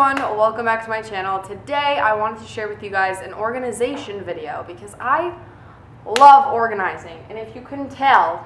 everyone, welcome back to my channel. Today I wanted to share with you guys an organization video because I love organizing, and if you couldn't tell,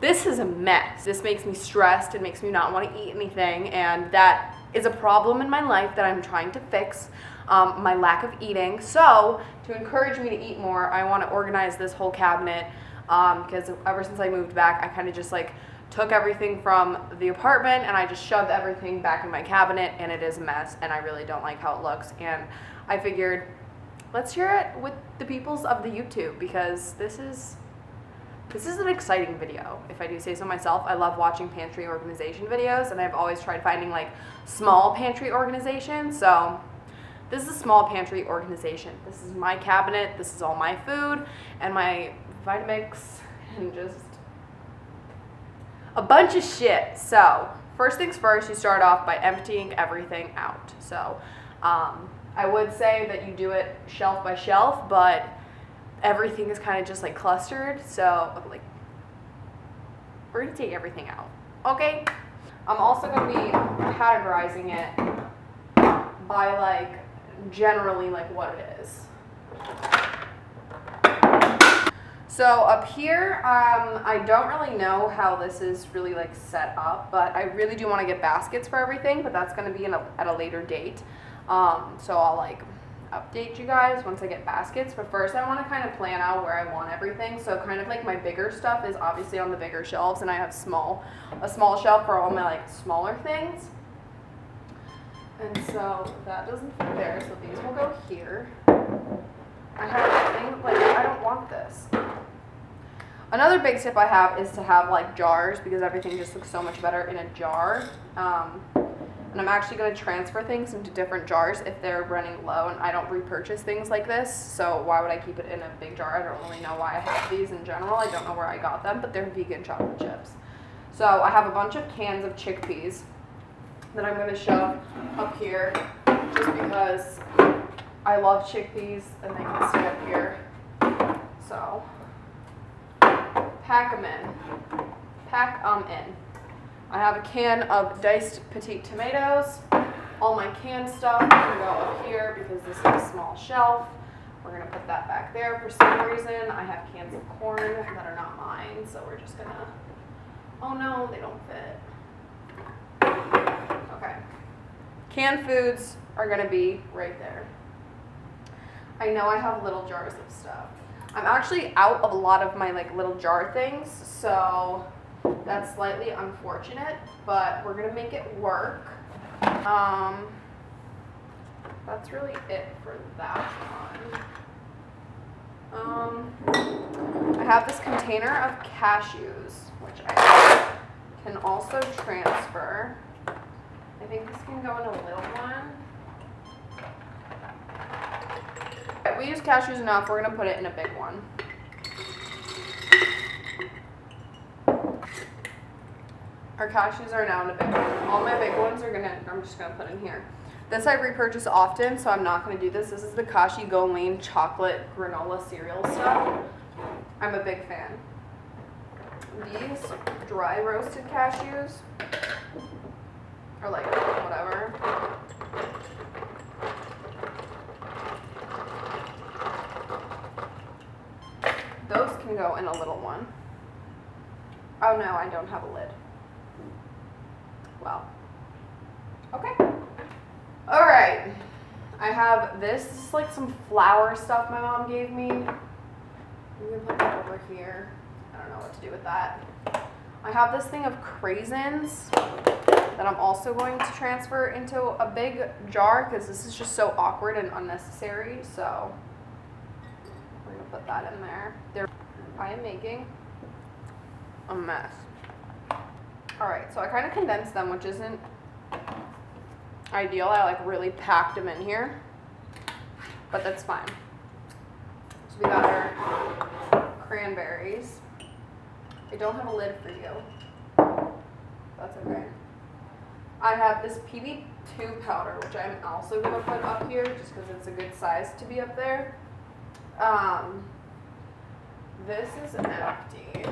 this is a mess. This makes me stressed, it makes me not want to eat anything, and that is a problem in my life that I'm trying to fix, my lack of eating. So to encourage me to eat more, I want to organize this whole cabinet because ever since I moved back, I kind of just like took everything from the apartment and I just shoved everything back in my cabinet, and it is a mess and I really don't like how it looks. And I figured, let's share it with the peoples of the YouTube because this is an exciting video, if I do say so myself. I love watching pantry organization videos, and I've always tried finding like small pantry organizations. So this is a small pantry organization. This is my cabinet, this is all my food and my Vitamix and just a bunch of shit. So first things first, you start off by emptying everything out. So I would say that you do it shelf by shelf, but everything is kind of just like clustered. So like, we're gonna take everything out, okay? I'm also gonna be categorizing it by like generally like what it is. So up here, I don't really know how this is really like set up, but I really do want to get baskets for everything, but that's going to be at a later date. So I'll like update you guys once I get baskets, but first I want to kind of plan out where I want everything. So kind of like my bigger stuff is obviously on the bigger shelves, and I have a small shelf for all my like smaller things. And so that doesn't fit there, so these will go here. I have a thing, like, I don't want this. Another big tip I have is to have like jars, because everything just looks so much better in a jar. And I'm actually going to transfer things into different jars if they're running low, and I don't repurchase things like this, so why would I keep it in a big jar? I don't really know why I have these in general. I don't know where I got them, but they're vegan chocolate chips. So I have a bunch of cans of chickpeas that I'm going to shove up here just because I love chickpeas and they can stay up here. So pack them in. I have a can of diced petite tomatoes. All my canned stuff can go up here because this is a small shelf. We're gonna put that back there for some reason. I have cans of corn that are not mine, so we're just gonna, oh no, they don't fit. Okay. Canned foods are gonna be right there. I know I have little jars of stuff. I'm actually out of a lot of my like little jar things, so that's slightly unfortunate, but we're gonna make it work. That's really it for that one. I have this container of cashews, which I can also transfer. I think this can go in a little one. We use cashews enough, we're gonna put it in a big one. Our cashews are now in a big one. All my big ones I'm just gonna put in here. This I repurchase often, so I'm not gonna do this. This is the Kashi Go Lane chocolate granola cereal stuff. I'm a big fan. These dry roasted cashews are like whatever. Those can go in a little one. Oh no, I don't have a lid. Well, okay. All right, I have this. This is like some flour stuff my mom gave me. I'm gonna put that over here. I don't know what to do with that. I have this thing of craisins that I'm also going to transfer into a big jar because this is just so awkward and unnecessary. So we're gonna put that in there. I am making a mess. All right, so I kind of condensed them, which isn't ideal. I like really packed them in here, but that's fine. So we got our cranberries. I don't have a lid for you. That's okay. I have this PB2 powder, which I'm also gonna put up here just because it's a good size to be up there. This is empty.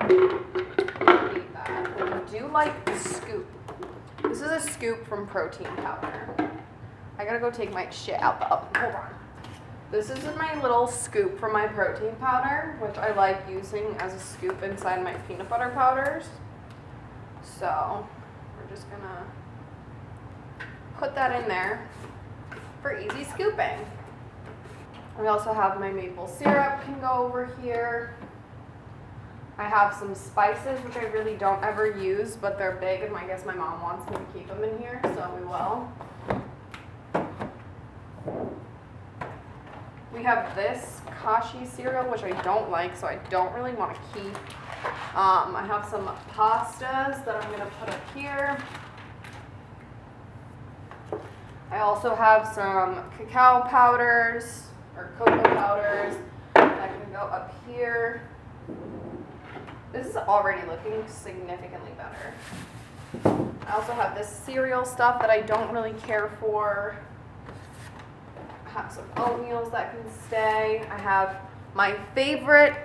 Need that. We need do like the scoop. This is a scoop from protein powder. I gotta go take my shit out the oven. Hold on. This is my little scoop from my protein powder, which I like using as a scoop inside my peanut butter powders. So we're just gonna put that in there for easy scooping. We also have my maple syrup can go over here. I have some spices, which I really don't ever use, but they're big, and I guess my mom wants me to keep them in here, so we will. We have this kashi cereal, which I don't like, so I don't really want to keep. I have some pastas that I'm going to put up here. I also have some cacao powders, or cocoa powders, that can go up here. This is already looking significantly better. I also have this cereal stuff that I don't really care for. I have some oatmeals that can stay. I have my favorite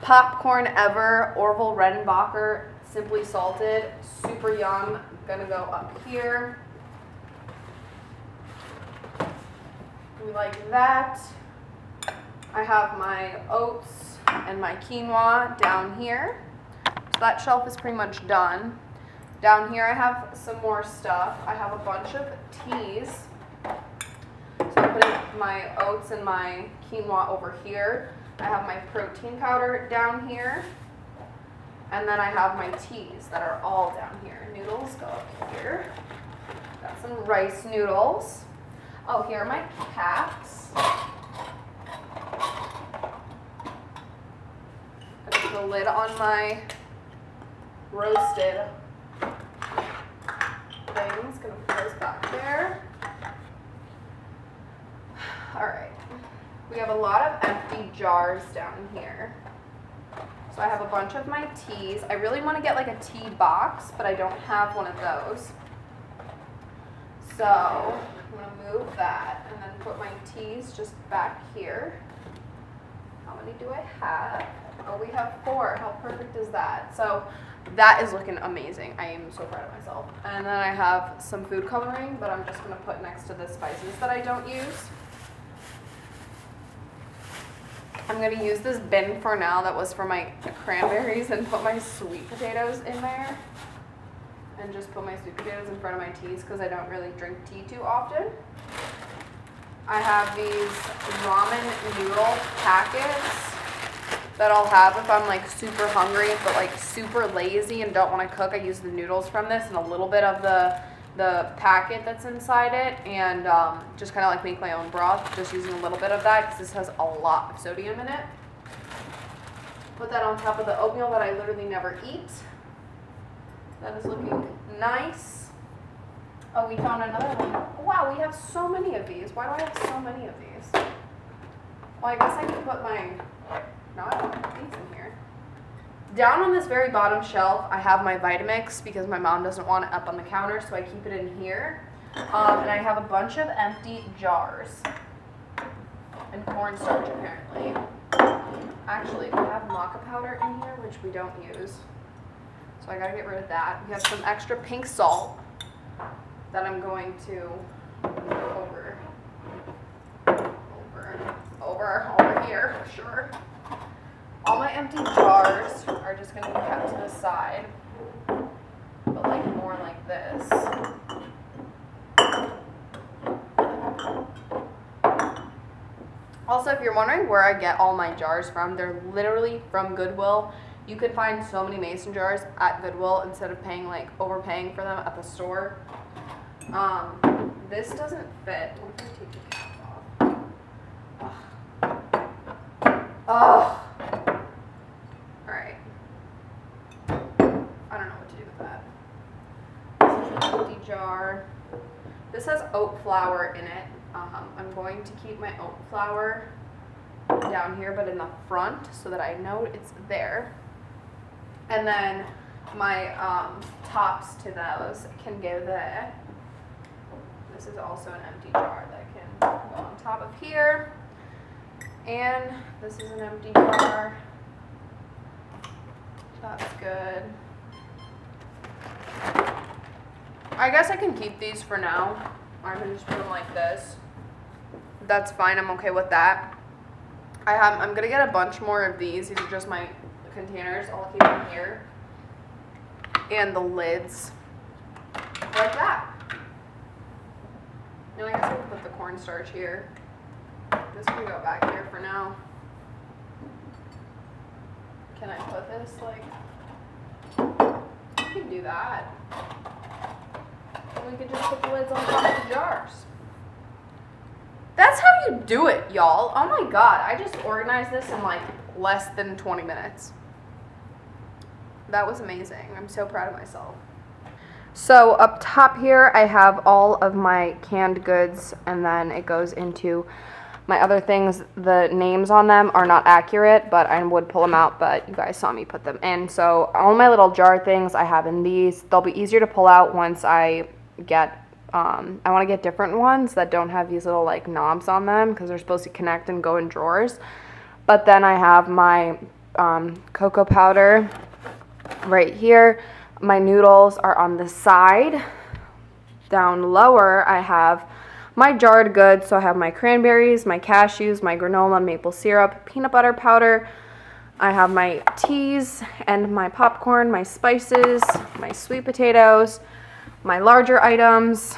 popcorn ever, Orville Redenbacher, simply salted, super yum, gonna go up here. We like that. I have my oats and my quinoa down here. So that shelf is pretty much done. Down here I have some more stuff. I have a bunch of teas. So I'm putting my oats and my quinoa over here. I have my protein powder down here. And then I have my teas that are all down here. Noodles go up here. Got some rice noodles. Oh, here are my cats. Put the lid on my roasted things. Gonna put those back there. All right. We have a lot of empty jars down here. So I have a bunch of my teas. I really want to get like a tea box, but I don't have one of those. So I'm going to move that and then put my teas just back here. How many do I have? Oh, we have 4. How perfect is that? So that is looking amazing. I am so proud of myself. And then I have some food coloring, but I'm just going to put next to the spices that I don't use. I'm going to use this bin for now that was for my cranberries and put my sweet potatoes in there. And just put my sweet potatoes in front of my teas because I don't really drink tea too often. I have these ramen noodle packets that I'll have if I'm like super hungry but like super lazy and don't want to cook. I use the noodles from this and a little bit of the packet that's inside it, and just kind of like make my own broth, just using a little bit of that because this has a lot of sodium in it. Put that on top of the oatmeal that I literally never eat. That is looking nice. Oh, we found another one. Wow, we have so many of these. Why do I have so many of these? Well, I guess I can put my, no, I don't have these in here. Down on this very bottom shelf, I have my Vitamix because my mom doesn't want it up on the counter, so I keep it in here. And I have a bunch of empty jars and cornstarch apparently. Actually, we have maca powder in here, which we don't use. So I gotta get rid of that. We have some extra pink salt that I'm going to over here for sure. All my empty jars are just gonna be kept to the side, but like more like this. Also, if you're wondering where I get all my jars from, they're literally from Goodwill. You can find so many mason jars at Goodwill instead of overpaying for them at the store. This doesn't fit. What if I take the cap off? Ugh. Alright. I don't know what to do with that. This is an empty jar. This has oat flour in it. I'm going to keep my oat flour down here, but in the front so that I know it's there. And then my tops to those can go there. This is also an empty jar that can go on top of here. And this is an empty jar. That's good. I guess I can keep these for now. I'm gonna just put them like this. That's fine, I'm okay with that. I'm gonna get a bunch more of these. These are just my containers. I'll keep them here. And the lids, like that. Now I guess I can put the cornstarch here. This can go back here for now. Can I put this like, I can do that. And we could just put the lids on top of the jars. That's how you do it, y'all. Oh my God, I just organized this in like less than 20 minutes. That was amazing. I'm so proud of myself. So up top here, I have all of my canned goods, and then it goes into my other things. The names on them are not accurate, but I would pull them out, but you guys saw me put them in. So all my little jar things I have in these. They'll be easier to pull out once I get, I want to get different ones that don't have these little like knobs on them because they're supposed to connect and go in drawers. But then I have my cocoa powder right here. My noodles are on the side. Down lower, I have my jarred goods. So I have my cranberries, my cashews, my granola, maple syrup, peanut butter powder. I have my teas and my popcorn, my spices, my sweet potatoes, my larger items.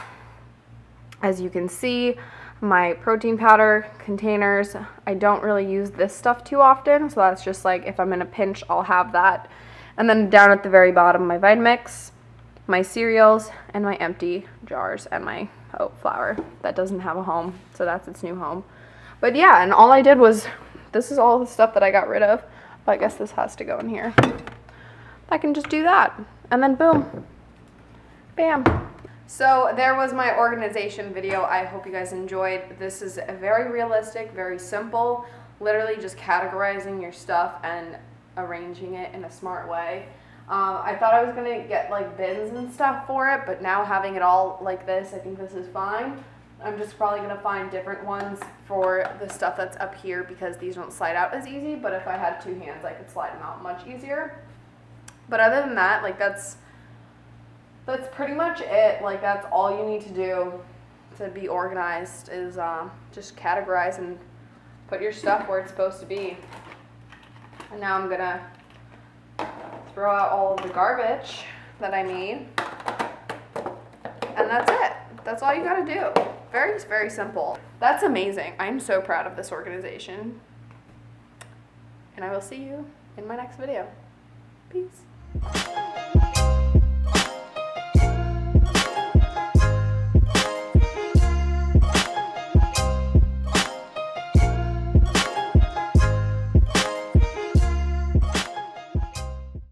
As you can see, my protein powder containers. I don't really use this stuff too often, so that's just like if I'm in a pinch, I'll have that. And then down at the very bottom, my Vitamix, my cereals, and my empty jars, and my oat flour that doesn't have a home, so that's its new home. But yeah, and all I did was, this is all the stuff that I got rid of, but I guess this has to go in here. I can just do that, and then boom, bam. So there was my organization video. I hope you guys enjoyed. This is very realistic, very simple, literally just categorizing your stuff and arranging it in a smart way. I thought I was gonna get like bins and stuff for it, but now having it all like this, I think this is fine. I'm just probably gonna find different ones for the stuff that's up here because these don't slide out as easy, but if I had two hands, I could slide them out much easier. But other than that, like that's pretty much it. Like that's all you need to do to be organized is just categorize and put your stuff where it's supposed to be. And now I'm gonna throw out all of the garbage that I made. And that's it. That's all you gotta do. Very, very simple. That's amazing. I'm so proud of this organization. And I will see you in my next video. Peace.